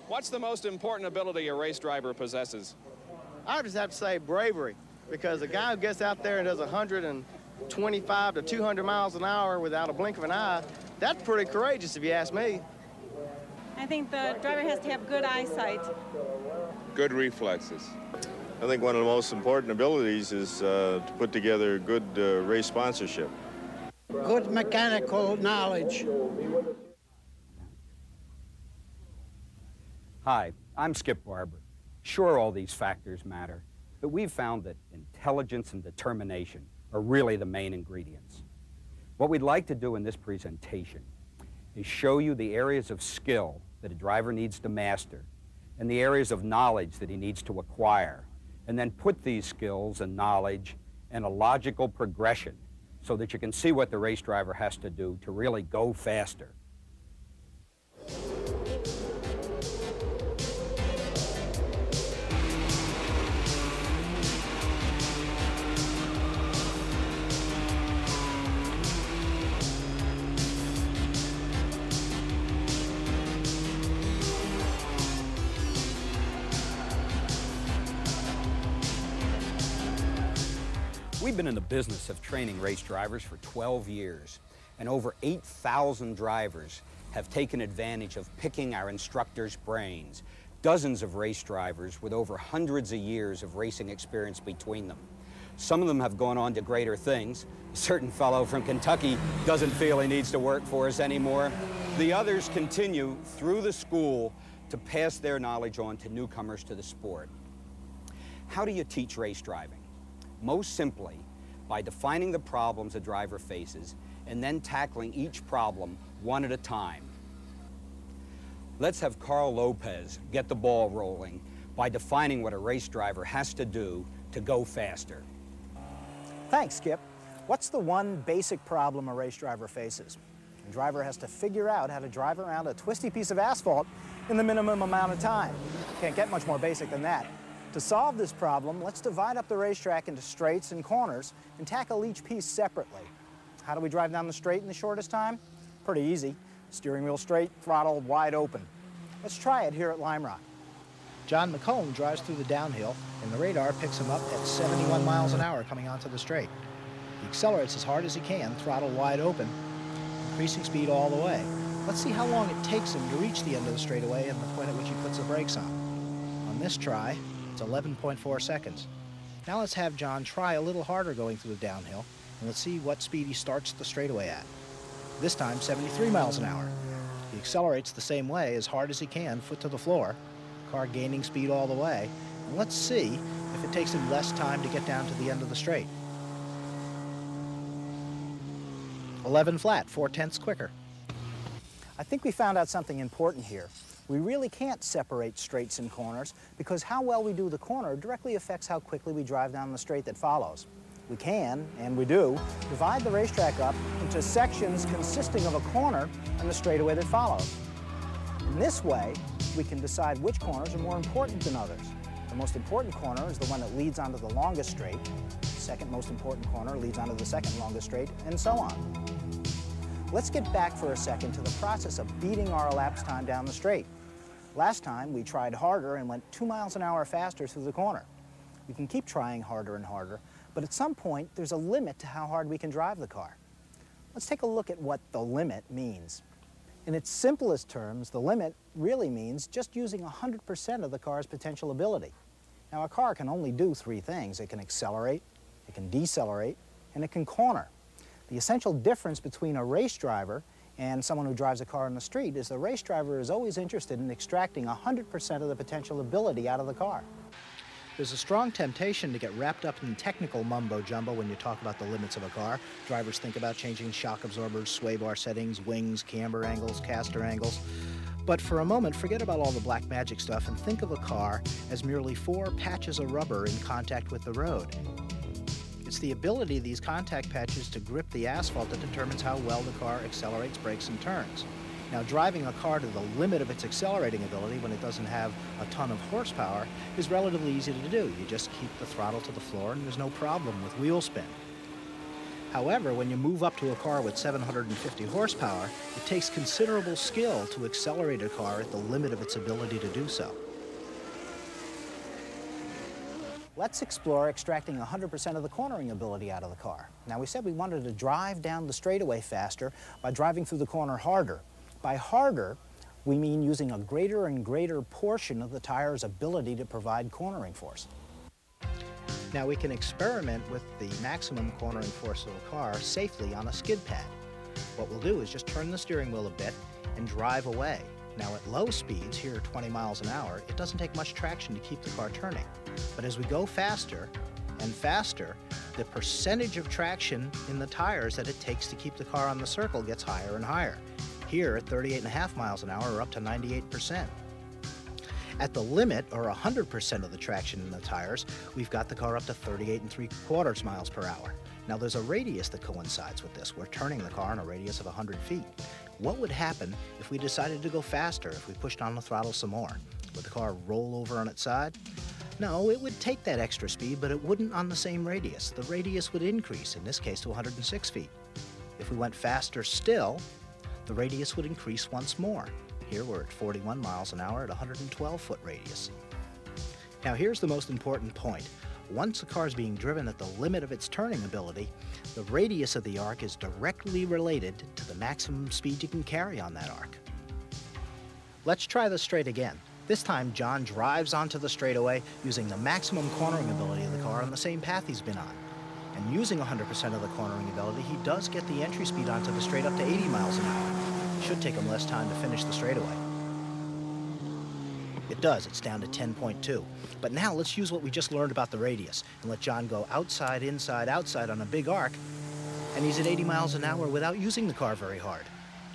What's the most important ability a race driver possesses? I just have to say bravery, because a guy who gets out there and does 125 to 200 miles an hour without a blink of an eye, that's pretty courageous if you ask me. I think the driver has to have good eyesight. Good reflexes. I think one of the most important abilities is to put together good race sponsorship. Good mechanical knowledge. Hi, I'm Skip Barber. Sure, all these factors matter, but we've found that intelligence and determination are really the main ingredients. What we'd like to do in this presentation is show you the areas of skill that a driver needs to master and the areas of knowledge that he needs to acquire, and then put these skills and knowledge in a logical progression so that you can see what the race driver has to do to really go faster. We've been in the business of training race drivers for 12 years, and over 8,000 drivers have taken advantage of picking our instructors' brains. Dozens of race drivers with over hundreds of years of racing experience between them. Some of them have gone on to greater things. A certain fellow from Kentucky doesn't feel he needs to work for us anymore. The others continue through the school to pass their knowledge on to newcomers to the sport. How do you teach race driving? Most simply, by defining the problems a driver faces and then tackling each problem one at a time. Let's have Carl Lopez get the ball rolling by defining what a race driver has to do to go faster. Thanks, Skip. What's the one basic problem a race driver faces? A driver has to figure out how to drive around a twisty piece of asphalt in the minimum amount of time. Can't get much more basic than that. To solve this problem, let's divide up the racetrack into straights and corners and tackle each piece separately. How do we drive down the straight in the shortest time? Pretty easy. Steering wheel straight, throttle wide open. Let's try it here at Lime Rock. John McComb drives through the downhill, and the radar picks him up at 71 miles an hour coming onto the straight. He accelerates as hard as he can, throttle wide open, increasing speed all the way. Let's see how long it takes him to reach the end of the straightaway and the point at which he puts the brakes on. On this try, it's 11.4 seconds. Now let's have John try a little harder going through the downhill, and let's see what speed he starts the straightaway at. This time, 73 miles an hour. He accelerates the same way, as hard as he can, foot to the floor, car gaining speed all the way, and let's see if it takes him less time to get down to the end of the straight. 11 flat, 4/10 quicker. I think we found out something important here. We really can't separate straights and corners because how well we do the corner directly affects how quickly we drive down the straight that follows. We can, and we do, divide the racetrack up into sections consisting of a corner and the straightaway that follows. In this way, we can decide which corners are more important than others. The most important corner is the one that leads onto the longest straight. The second most important corner leads onto the second longest straight, and so on. Let's get back for a second to the process of beating our elapsed time down the straight. Last time, we tried harder and went 2 miles an hour faster through the corner. We can keep trying harder and harder, but at some point, there's a limit to how hard we can drive the car. Let's take a look at what the limit means. In its simplest terms, the limit really means just using 100% of the car's potential ability. Now, a car can only do 3 things. It can accelerate, it can decelerate, and it can corner. The essential difference between a race driver and someone who drives a car on the street is the race driver is always interested in extracting 100% of the potential ability out of the car. There's a strong temptation to get wrapped up in technical mumbo-jumbo when you talk about the limits of a car. Drivers think about changing shock absorbers, sway bar settings, wings, camber angles, caster angles. But for a moment, forget about all the black magic stuff and think of a car as merely 4 patches of rubber in contact with the road. It's the ability of these contact patches to grip the asphalt that determines how well the car accelerates, brakes, and turns. Now, driving a car to the limit of its accelerating ability when it doesn't have a ton of horsepower is relatively easy to do. You just keep the throttle to the floor and there's no problem with wheel spin. However, when you move up to a car with 750 horsepower, it takes considerable skill to accelerate a car at the limit of its ability to do so. Let's explore extracting 100% of the cornering ability out of the car. Now, we said we wanted to drive down the straightaway faster by driving through the corner harder. By harder, we mean using a greater and greater portion of the tire's ability to provide cornering force. Now we can experiment with the maximum cornering force of a car safely on a skid pad. What we'll do is just turn the steering wheel a bit and drive away. Now at low speeds, here 20 miles an hour, it doesn't take much traction to keep the car turning. But as we go faster and faster, the percentage of traction in the tires that it takes to keep the car on the circle gets higher and higher. Here at 38.5 miles an hour, we're up to 98%. At the limit, or 100% of the traction in the tires, we've got the car up to 38 3/4 miles per hour. Now there's a radius that coincides with this. We're turning the car in a radius of 100 feet. What would happen if we decided to go faster, if we pushed on the throttle some more? Would the car roll over on its side? No, it would take that extra speed, but it wouldn't on the same radius. The radius would increase, in this case to 106 feet. If we went faster still, the radius would increase once more. Here we're at 41 miles an hour at 112-foot radius. Now here's the most important point. Once a car is being driven at the limit of its turning ability, the radius of the arc is directly related to the maximum speed you can carry on that arc. Let's try this straight again. This time John drives onto the straightaway using the maximum cornering ability of the car on the same path he's been on. And using 100% of the cornering ability, he does get the entry speed onto the straight up to 80 miles an hour. Should take him less time to finish the straightaway. It does, it's down to 10.2. But now let's use what we just learned about the radius and let John go outside, inside, outside on a big arc, and he's at 80 miles an hour without using the car very hard.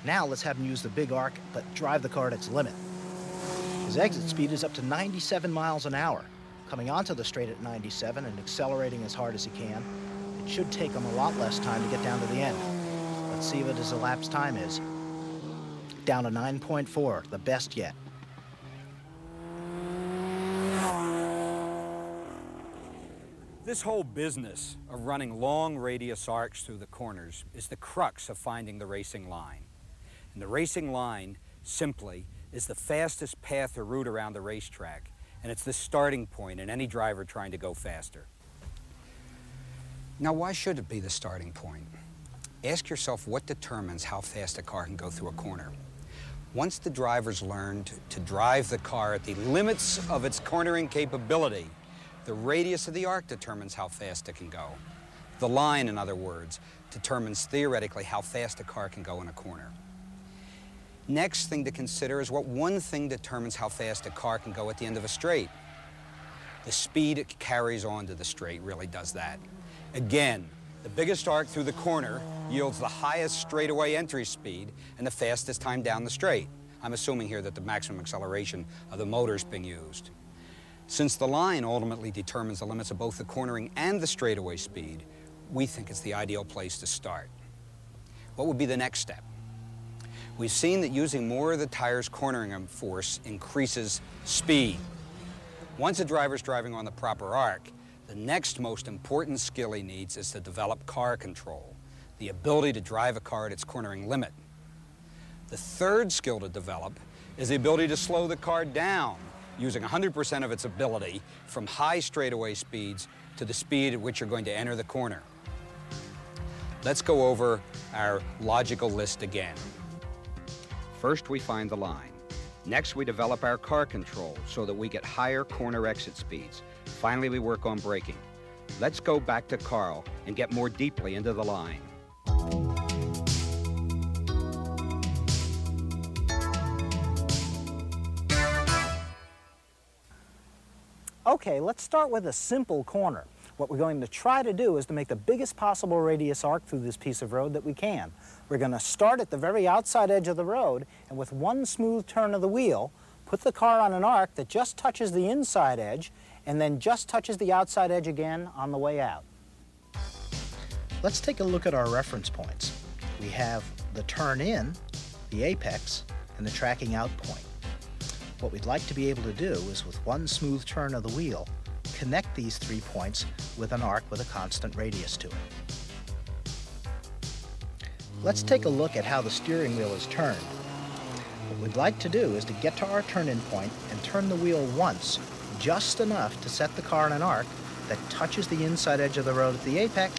Now let's have him use the big arc, but drive the car at its limit. His exit speed is up to 97 miles an hour. Coming onto the straight at 97 and accelerating as hard as he can, it should take him a lot less time to get down to the end. Let's see what his elapsed time is. Down to 9.4, the best yet. This whole business of running long radius arcs through the corners is the crux of finding the racing line. And the racing line, simply, is the fastest path or route around the racetrack, and it's the starting point in any driver trying to go faster. Now, why should it be the starting point? Ask yourself what determines how fast a car can go through a corner. Once the driver's learned to drive the car at the limits of its cornering capability, the radius of the arc determines how fast it can go. The line, in other words, determines theoretically how fast a car can go in a corner. Next thing to consider is what one thing determines how fast a car can go at the end of a straight. The speed it carries onto the straight really does that. Again, the biggest arc through the corner yields the highest straightaway entry speed and the fastest time down the straight. I'm assuming here that the maximum acceleration of the motor is being used. Since the line ultimately determines the limits of both the cornering and the straightaway speed, we think it's the ideal place to start. What would be the next step? We've seen that using more of the tire's cornering force increases speed. Once a driver's driving on the proper arc, the next most important skill he needs is to develop car control, the ability to drive a car at its cornering limit. The third skill to develop is the ability to slow the car down, using 100% of its ability from high straightaway speeds to the speed at which you're going to enter the corner. Let's go over our logical list again. First, we find the line. Next, we develop our car control so that we get higher corner exit speeds. Finally, we work on braking. Let's go back to Carl and get more deeply into the line. Okay, let's start with a simple corner. What we're going to try to do is to make the biggest possible radius arc through this piece of road that we can. We're going to start at the very outside edge of the road, and with one smooth turn of the wheel, put the car on an arc that just touches the inside edge, and then just touches the outside edge again on the way out. Let's take a look at our reference points. We have the turn in, the apex, and the tracking out point. What we'd like to be able to do is, with one smooth turn of the wheel, connect these 3 points with an arc with a constant radius to it. Let's take a look at how the steering wheel is turned. What we'd like to do is to get to our turn-in point and turn the wheel once, just enough to set the car in an arc that touches the inside edge of the road at the apex